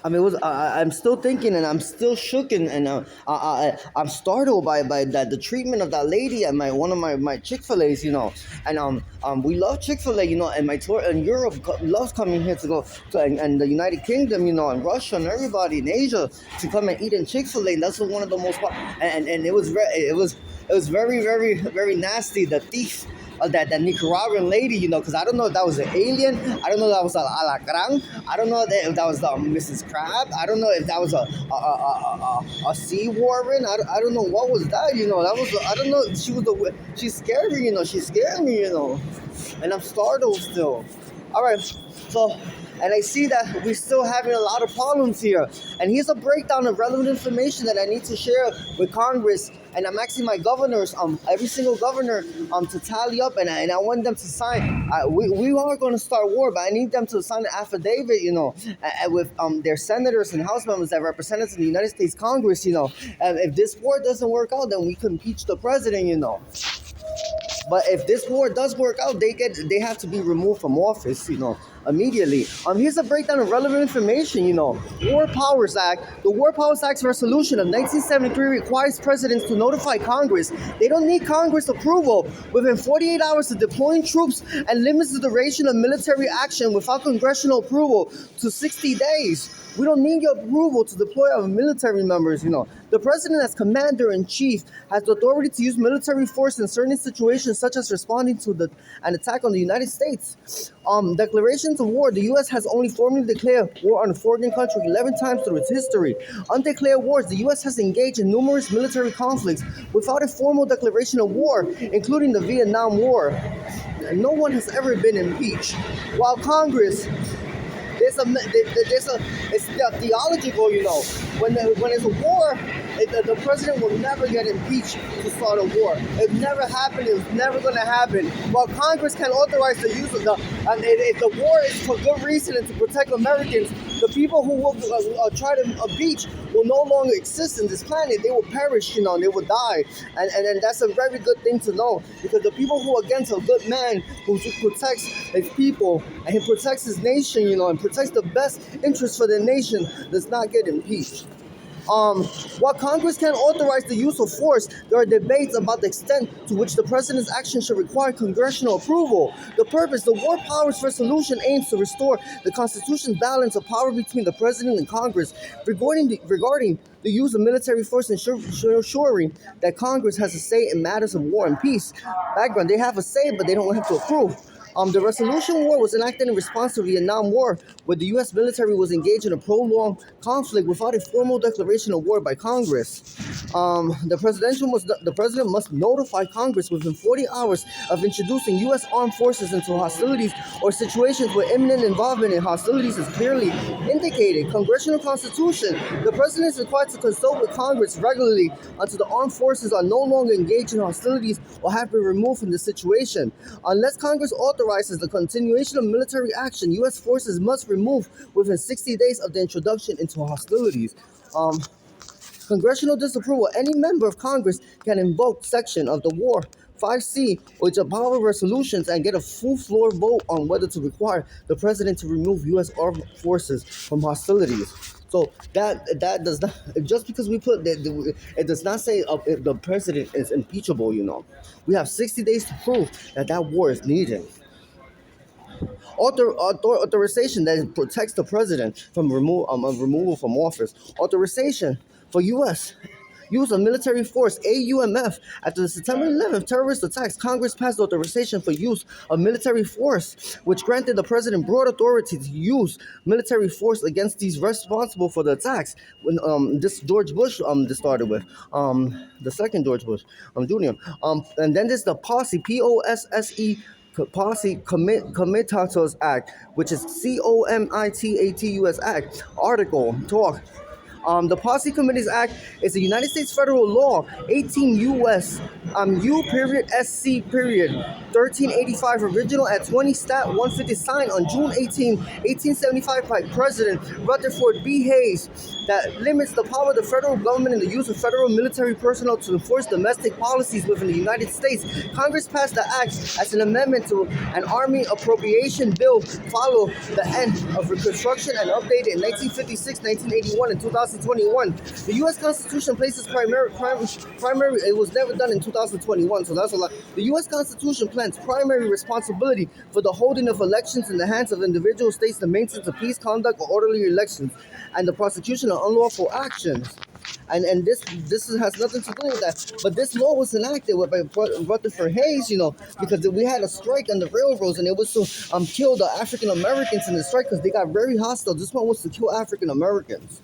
I mean, it was. I'm still thinking, and I'm still shook, I'm startled by that the treatment of that lady at my one of my Chick-fil-A's, and we love Chick-fil-A, and my tour in Europe loves coming here to go to and the United Kingdom, and Russia and everybody in Asia to come and eat in Chick-fil-A, and that's one of the most and it was very very nasty. The thief that Nicaraguan lady, because I don't know if that was an alien. I don't know if that was a alacran. I don't know if that was Mrs. Crab. I don't know if that was a sea warren. I don't know what was that. That was I don't know. She scared me. She scared me. And I'm startled still. All right, so. And I see that we're still having a lot of problems here. And here's a breakdown of relevant information that I need to share with Congress. And I'm asking my governors, every single governor, to tally up, and I want them to sign. We are going to start war, but I need them to sign an affidavit, with their senators and House members that represent us in the United States Congress, And if this war doesn't work out, then we can impeach the president. But if this war does work out, they have to be removed from office, immediately. Here's a breakdown of relevant information, War Powers Act. The War Powers Act resolution of 1973 requires presidents to notify Congress. They don't need Congress approval within 48 hours of deploying troops and limits the duration of military action without congressional approval to 60 days. We don't need your approval to deploy our military members, The president, as commander-in-chief, has the authority to use military force in certain situations, such as responding to an attack on the United States. Declarations of war. The U.S. has only formally declared war on a foreign country 11 times through its history. Undeclared wars. The U.S. has engaged in numerous military conflicts without a formal declaration of war, including the Vietnam War. And no one has ever been impeached. While Congress... it's theological, When there's a war, the president will never get impeached to start a war. It never happened. It's never going to happen. While Congress can authorize the use of and if the war is for good reason and to protect Americans, the people who will try to impeach will no longer exist in this planet. They will perish, and they will die. And that's a very good thing to know, because the people who are against a good man who protects his people and he protects his nation, and protects the best interest for the nation, does not get impeached. While Congress can authorize the use of force, there are debates about the extent to which the president's action should require congressional approval. The purpose, the War Powers Resolution aims to restore the Constitution's balance of power between the president and Congress regarding the use of military force, ensuring that Congress has a say in matters of war and peace. Background, they have a say, but they don't have to approve. The Resolution War was enacted in response to the Vietnam War, where the U.S. military was engaged in a prolonged conflict without a formal declaration of war by Congress. The president must notify Congress within 40 hours of introducing U.S. armed forces into hostilities or situations where imminent involvement in hostilities is clearly indicated. Congressional Constitution. The president is required to consult with Congress regularly until the armed forces are no longer engaged in hostilities or have been removed from the situation. Unless Congress authorizes the continuation of military action, U.S. forces must remove within 60 days of the introduction into hostilities. Congressional disapproval. Any member of Congress can invoke section of the War 5C, which are power resolutions, and get a full floor vote on whether to require the president to remove U.S. armed forces from hostilities. So that does not, just because we put that, it does not say if the president is impeachable. We have 60 days to prove that war is needed. Authorization that protects the president from removal from office. Authorization for U.S. use of military force, AUMF. After the September 11th terrorist attacks, Congress passed authorization for use of military force, which granted the president broad authority to use military force against these responsible for the attacks. When this George Bush this started with, the second George Bush Jr. And then there's the POSSE, POSSE. Policy Comitatus Act, which is COMITATUS Act. Article talk. The Policy Committees Act is a United States federal law, 18 U.S. U period SC period 1385 original at 20 Stat 150 signed on June 18, 1875 by President Rutherford B. Hayes that limits the power of the federal government in the use of federal military personnel to enforce domestic policies within the United States. Congress passed the act as an amendment to an Army appropriation bill follow the end of Reconstruction and updated in 1956, 1981, and 2021. The U.S. Constitution places primary. It was never done in 2021, so that's a lot. The U.S. Constitution plants primary responsibility for the holding of elections in the hands of individual states, the maintenance of peace, conduct, or orderly elections, and the prosecution of unlawful actions. And this has nothing to do with that. But this law was enacted by Rutherford Hayes, because we had a strike on the railroads, and it was to kill the African Americans in the strike because they got very hostile. This one was to kill African Americans.